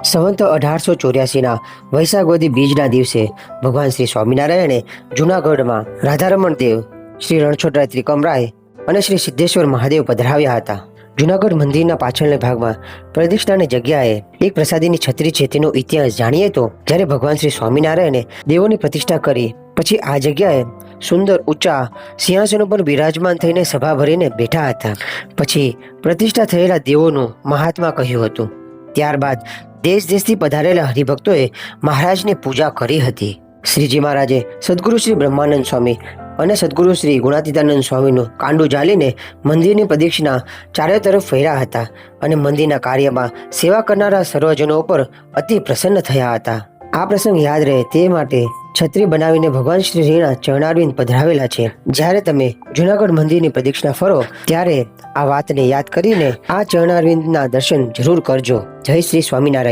સંવંત 1884ના વૈશાખ વદી બીજના દિવસે ભગવાન શ્રી સ્વામિનારાયણે જૂનાગઢમાં રાધારમણ દેવ, શ્રી રણછોડરાય ત્રિકમરાય અને શ્રી સિદ્ધેશ્વર મહાદેવ પધરાવ્યા હતા. જૂનાગઢ મંદિરના પાછળના ભાગમાં પ્રદક્ષિણાની જગ્યાએ એક પ્રસાદીની છત્રી છે. તેનો ઇતિહાસ જાણીએ તો જ્યારે ભગવાન શ્રી સ્વામિનારાયણે દેવોની પ્રતિષ્ઠા કરી પછી આ જગ્યાએ સુંદર ઊંચા સિંહાસનો પર બિરાજમાન થઈને સભા ભરીને બેઠા હતા. પછી પ્રતિષ્ઠા થયેલા દેવોનું મહાત્મા કહ્યું હતું. ત્યારબાદ દેશ દેશથી પધારેલા હરિભક્તોએ મહારાજની પૂજા કરી હતી. શ્રીજી મહારાજે સદગુરુ શ્રી બ્રહ્માનંદ સ્વામી અને સદગુરુ શ્રી ગુણાતીતાનંદ સ્વામીનું કાંડું ઝાલીને મંદિરની પ્રદક્ષિણા ચારે તરફ ફેર્યા હતા અને મંદિરના કાર્યમાં સેવા કરનારા સર્વજનો ઉપર અતિ પ્રસન્ન થયા હતા. આ પ્રસંગ યાદ રહે તે માટે છત્રી બનાવીને ભગવાન શ્રીના ચરણારવિંદ પધરાવેલા છે. જ્યારે તમે જૂનાગઢ મંદિરની પ્રદક્ષિણા ફરો ત્યારે આ વાતને યાદ કરીને આ ચરણારવિંદના દર્શન જરૂર કરજો. જય શ્રી સ્વામિનારાયણ.